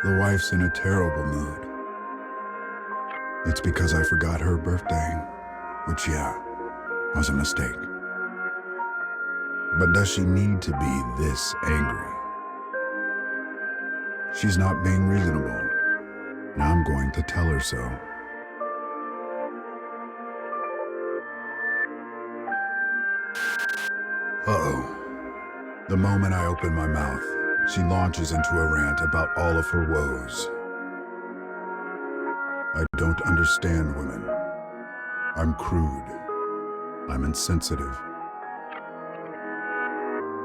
The wife's in a terrible mood. It's because I forgot her birthday, which, yeah, was a mistake. But does she need to be this angry? She's not being reasonable, and I'm going to tell her so. Uh-oh. The moment I open my mouth, she launches into a rant about all of her woes. I don't understand women. I'm crude. I'm insensitive.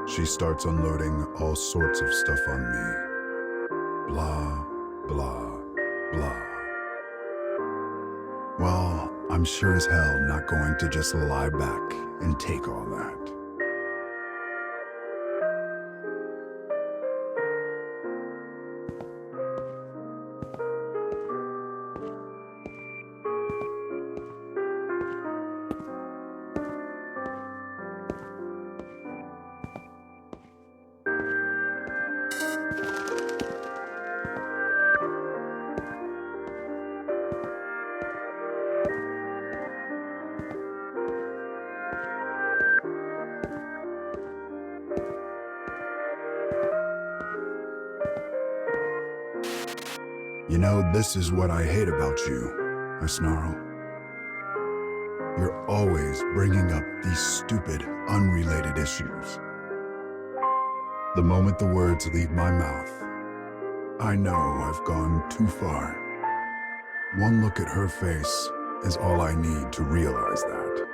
She starts unloading all sorts of stuff on me. Blah, blah, blah. Well, I'm sure as hell not going to just lie back and take all that. You know, this is what I hate about you, I snarl. You're always bringing up these stupid, unrelated issues. The moment the words leave my mouth, I know I've gone too far. One look at her face is all I need to realize that.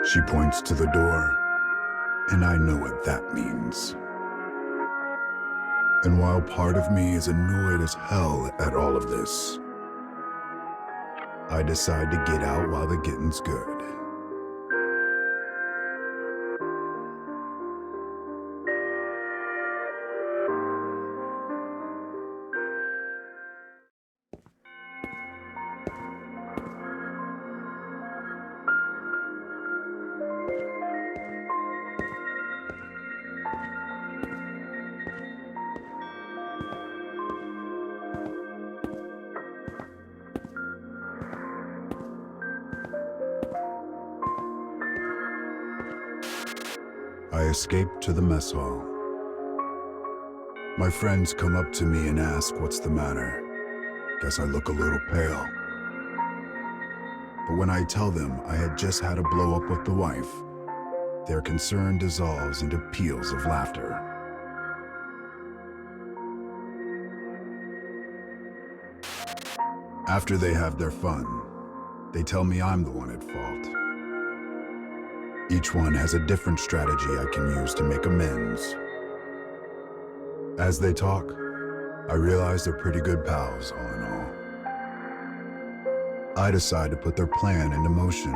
She points to the door, and I know what that means. And while part of me is annoyed as hell at all of this, I decide to get out while the getting's good. I escape to the mess hall. My friends come up to me and ask what's the matter. Guess I look a little pale. But when I tell them I had just had a blow up with the wife, their concern dissolves into peals of laughter. After they have their fun, they tell me I'm the one at fault. Each one has a different strategy I can use to make amends. As they talk, I realize they're pretty good pals, all in all. I decide to put their plan into motion.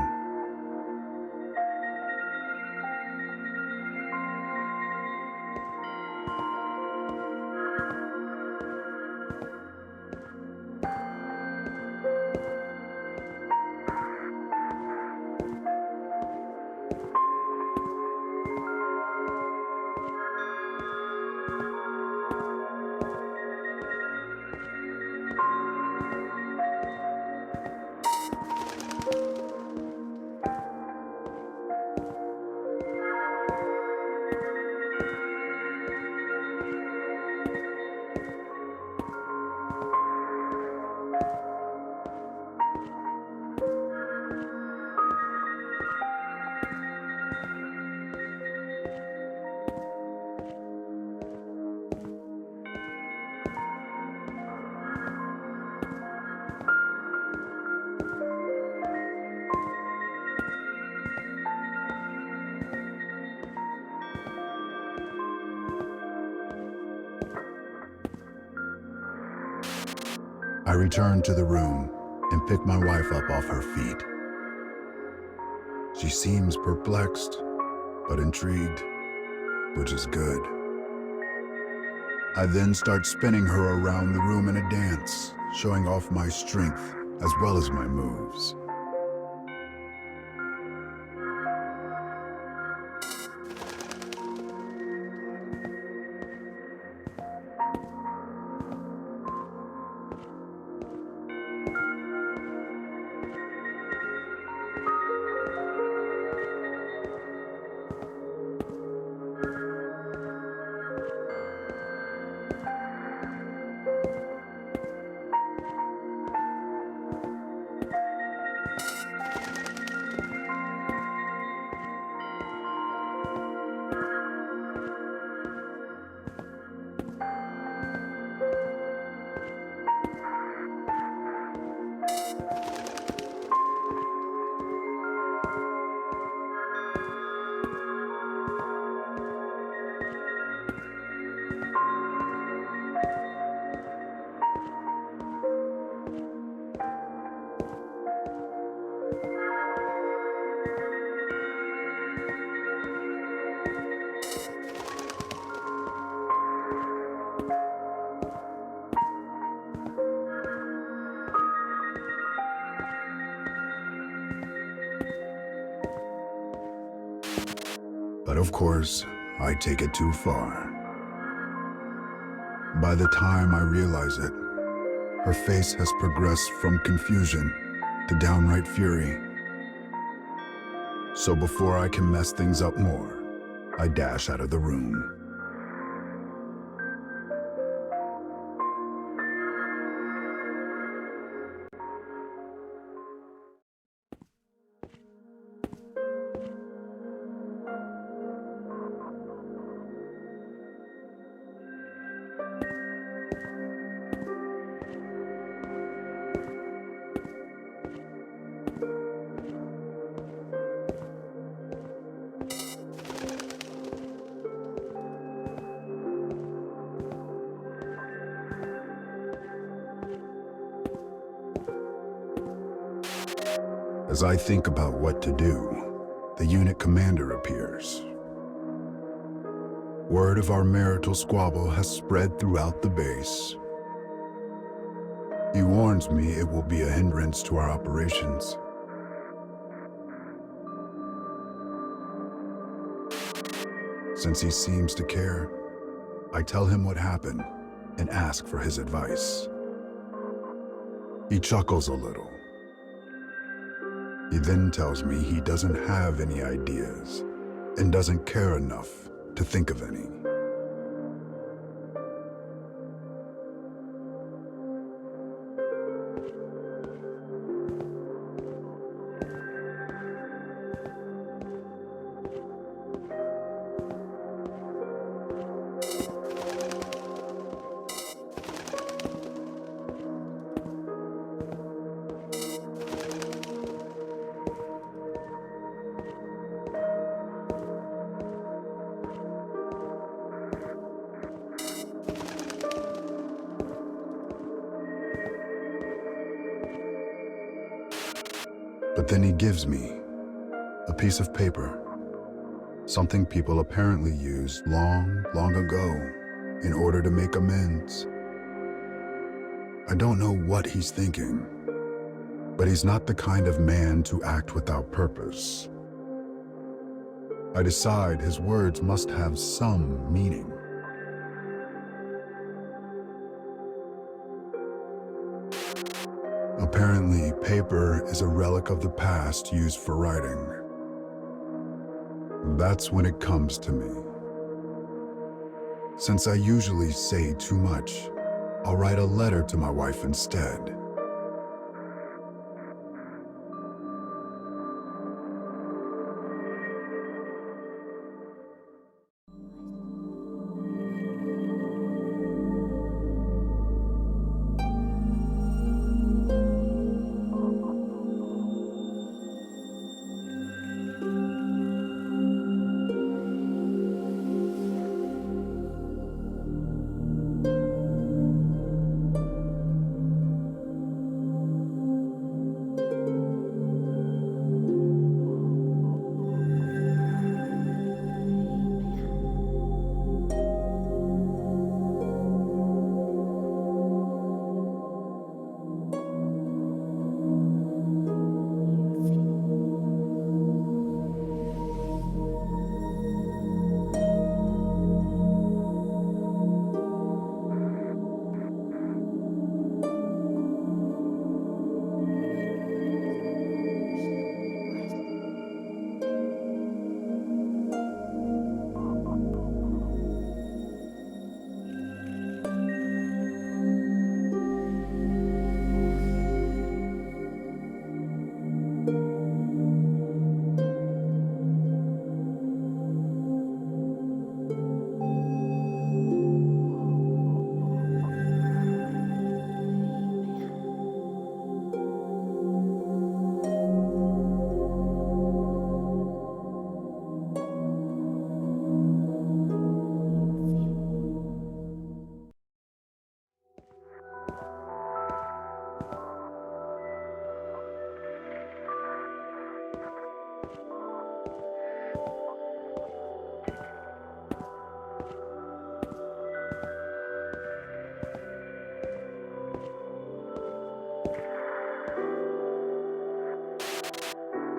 I return to the room and pick my wife up off her feet. She seems perplexed, but intrigued, which is good. I then start spinning her around the room in a dance, showing off my strength as well as my moves. But of course, I take it too far. By the time I realize it, her face has progressed from confusion to downright fury. So before I can mess things up more, I dash out of the room. As I think about what to do, the unit commander appears. Word of our marital squabble has spread throughout the base. He warns me it will be a hindrance to our operations. Since he seems to care, I tell him what happened and ask for his advice. He chuckles a little. He then tells me he doesn't have any ideas and doesn't care enough to think of any. But then he gives me a piece of paper, something people apparently used long ago in order to make amends. I don't know what he's thinking, but he's not the kind of man to act without purpose. I decide his words must have some meaning. Apparently, paper is a relic of the past used for writing. That's when it comes to me. Since I usually say too much, I'll write a letter to my wife instead.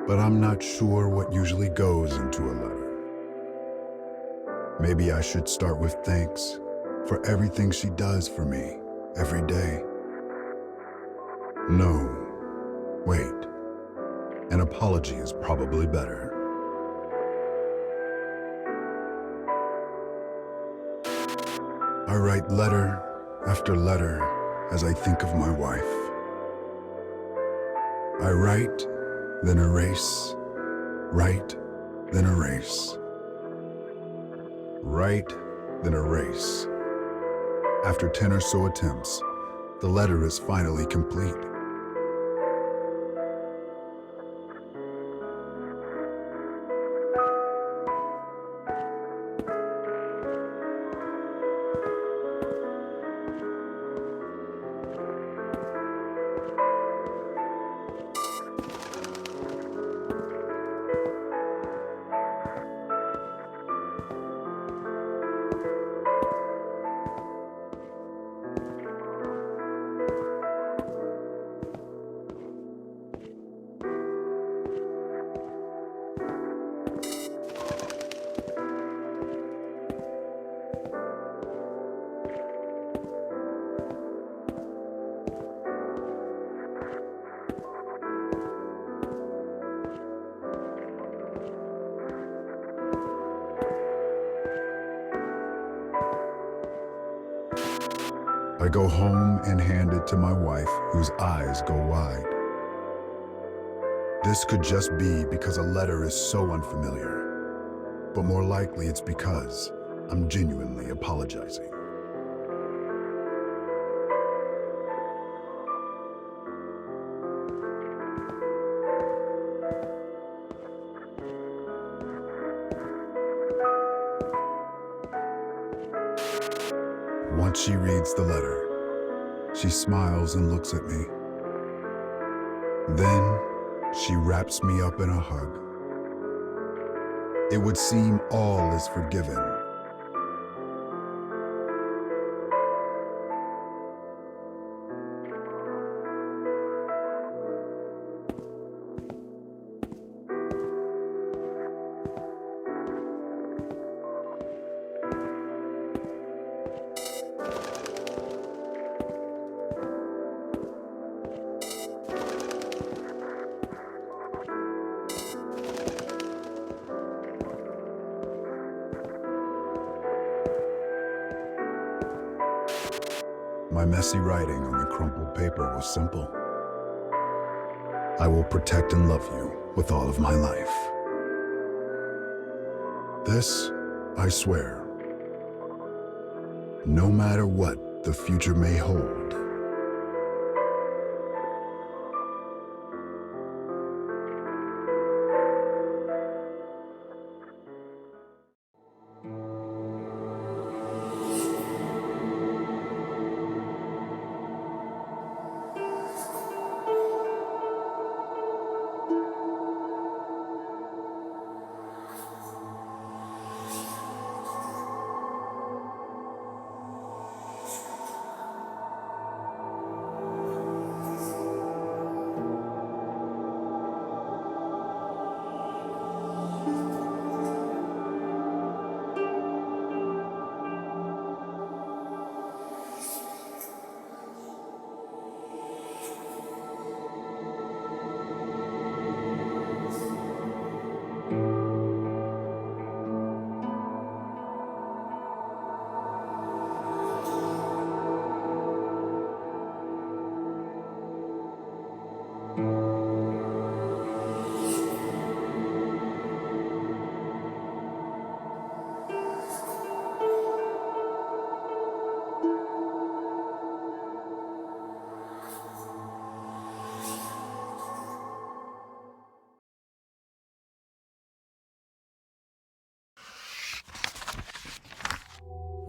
but I'm not sure what usually goes into a letter. Maybe I should start with thanks for everything she does for me every day. No, wait. An apology is probably better. I write letter after letter as I think of my wife. I write, then erase, write, then erase. Write, then erase. After 10 or so attempts, the letter is finally complete. I go home and hand it to my wife, whose eyes go wide. This could just be because a letter is so unfamiliar, but more likely it's because I'm genuinely apologizing. Once she reads the letter, she smiles and looks at me. Then she wraps me up in a hug. It would seem all is forgiven. My messy writing on the crumpled paper was simple. I will protect and love you with all of my life. This, I swear. No matter what the future may hold.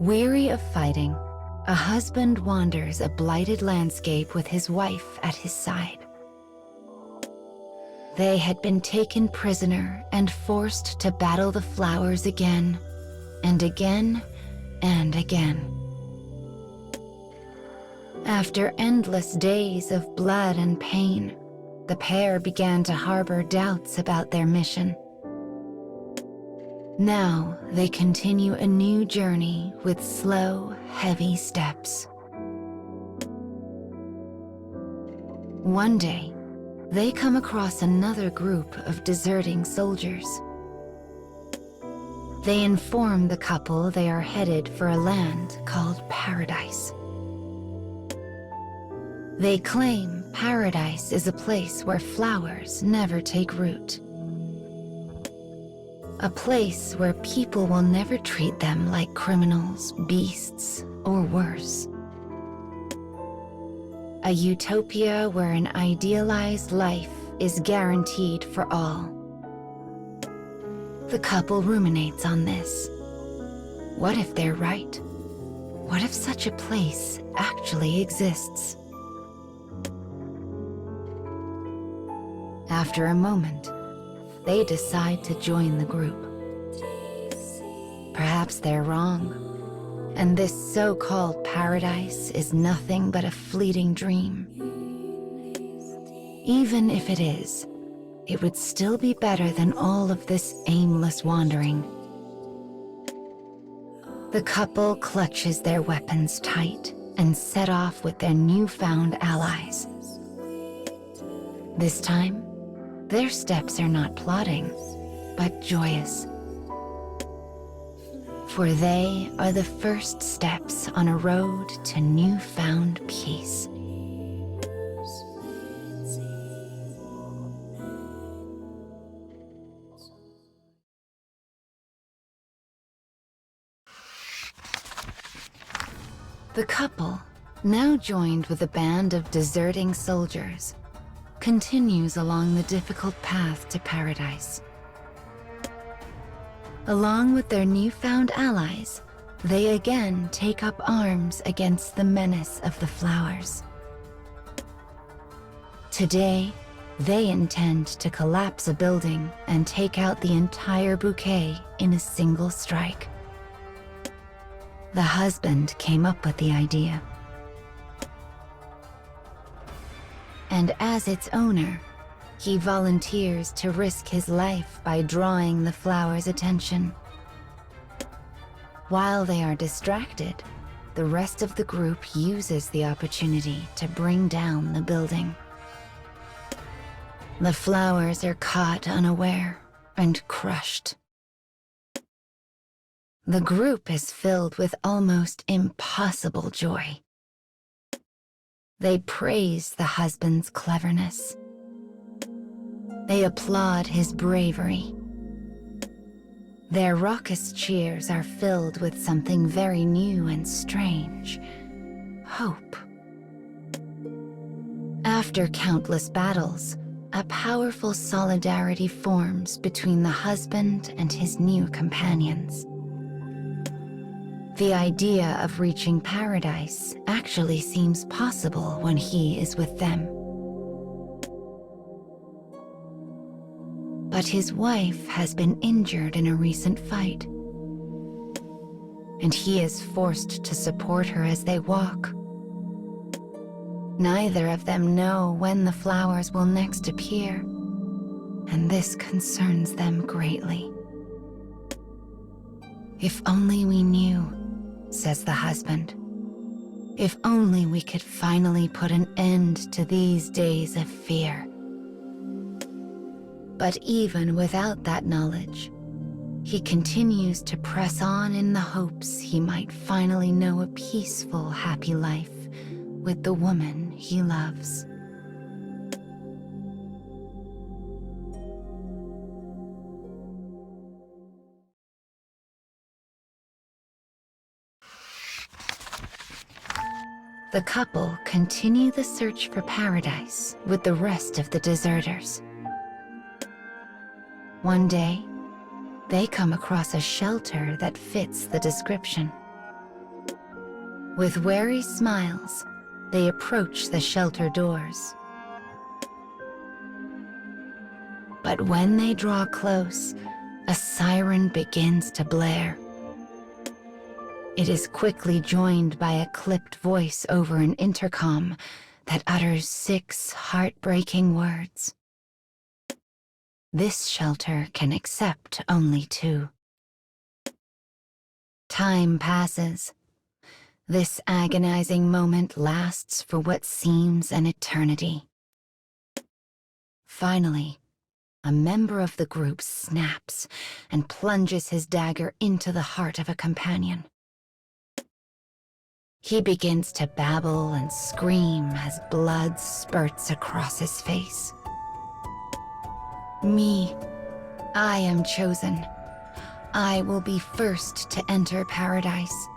Weary of fighting, a husband wanders a blighted landscape with his wife at his side. They had been taken prisoner and forced to battle the flowers again, and again, and again. After endless days of blood and pain, the pair began to harbor doubts about their mission. Now they continue a new journey with slow, heavy steps. One day, they come across another group of deserting soldiers. They inform the couple they are headed for a land called Paradise. They claim Paradise is a place where flowers never take root. A place where people will never treat them like criminals, beasts, or worse. A utopia where an idealized life is guaranteed for all. The couple ruminates on this. What if they're right? What if such a place actually exists? After a moment, they decide to join the group. Perhaps they're wrong, and this so-called paradise is nothing but a fleeting dream. Even if it is, it would still be better than all of this aimless wandering. The couple clutches their weapons tight and set off with their newfound allies. This time, their steps are not plodding, but joyous. For they are the first steps on a road to newfound peace. The couple, now joined with a band of deserting soldiers, continues along the difficult path to Paradise. Along with their newfound allies, they again take up arms against the menace of the flowers. Today, they intend to collapse a building and take out the entire bouquet in a single strike. The husband came up with the idea. And as its owner, he volunteers to risk his life by drawing the flowers' attention. While they are distracted, the rest of the group uses the opportunity to bring down the building. The flowers are caught unaware and crushed. The group is filled with almost impossible joy. They praise the husband's cleverness. They applaud his bravery. Their raucous cheers are filled with something very new and strange: hope. After countless battles, a powerful solidarity forms between the husband and his new companions. The idea of reaching paradise actually seems possible when he is with them. But his wife has been injured in a recent fight, and he is forced to support her as they walk. Neither of them know when the flowers will next appear, and this concerns them greatly. "If only we knew," says the husband. "If only we could finally put an end to these days of fear." But even without that knowledge, he continues to press on in the hopes he might finally know a peaceful, happy life with the woman he loves. The couple continue the search for paradise with the rest of the deserters. One day, they come across a shelter that fits the description. With wary smiles, they approach the shelter doors. But when they draw close, a siren begins to blare. It is quickly joined by a clipped voice over an intercom that utters 6 heartbreaking words. This shelter can accept only 2. Time passes. This agonizing moment lasts for what seems an eternity. Finally, a member of the group snaps and plunges his dagger into the heart of a companion. He begins to babble and scream as blood spurts across his face. Me, I am chosen. I will be first to enter paradise.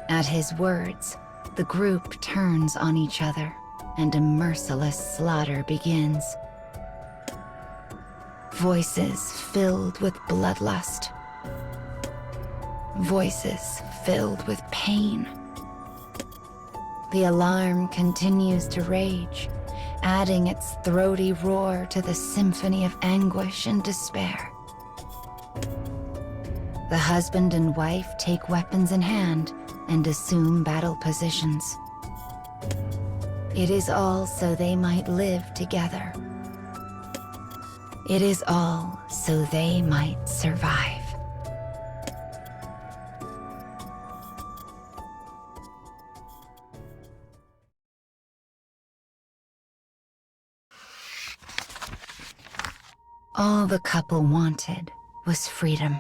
At his words, the group turns on each other, and a merciless slaughter begins. Voices filled with bloodlust. Voices filled with pain. The alarm continues to rage, adding its throaty roar to the symphony of anguish and despair. The husband and wife take weapons in hand and assume battle positions. It is all so they might live together. It is all so they might survive. All the couple wanted was freedom.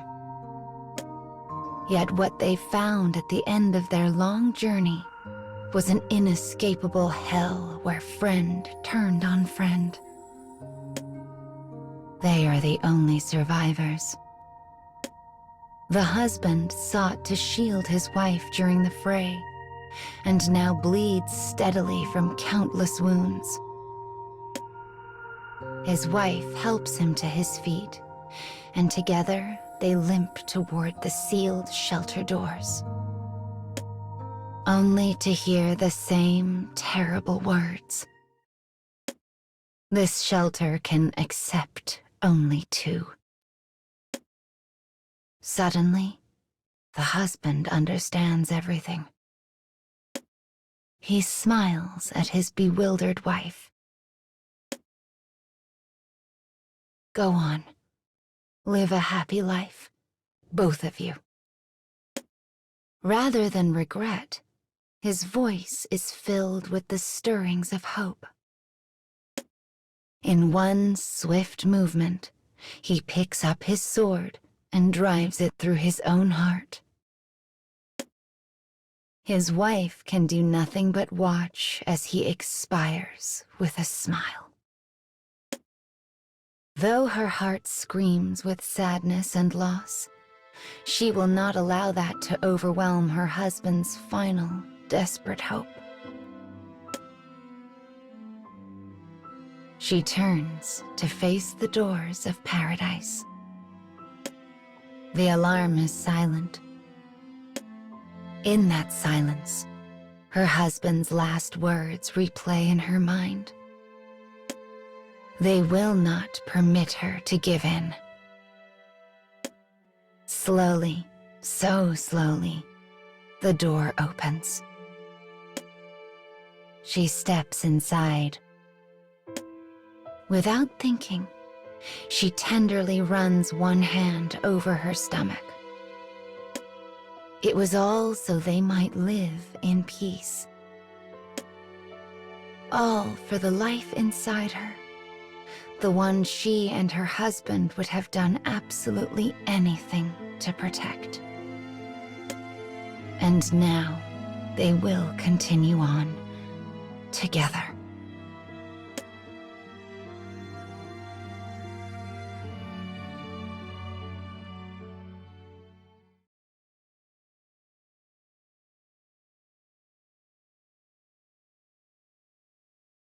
Yet what they found at the end of their long journey was an inescapable hell where friend turned on friend. They are the only survivors. The husband sought to shield his wife during the fray, and now bleeds steadily from countless wounds. His wife helps him to his feet, and together they limp toward the sealed shelter doors, only to hear the same terrible words. This shelter can accept only 2. Suddenly, the husband understands everything. He smiles at his bewildered wife. Go on. Live a happy life, both of you. Rather than regret, his voice is filled with the stirrings of hope. In one swift movement, he picks up his sword and drives it through his own heart. His wife can do nothing but watch as he expires with a smile. Though her heart screams with sadness and loss, she will not allow that to overwhelm her husband's final, desperate hope. She turns to face the doors of paradise. The alarm is silent. In that silence, her husband's last words replay in her mind. They will not permit her to give in. Slowly, so slowly, the door opens. She steps inside. Without thinking, she tenderly runs one hand over her stomach. It was all so they might live in peace. All for the life inside her, the one she and her husband would have done absolutely anything to protect. And now they will continue on together.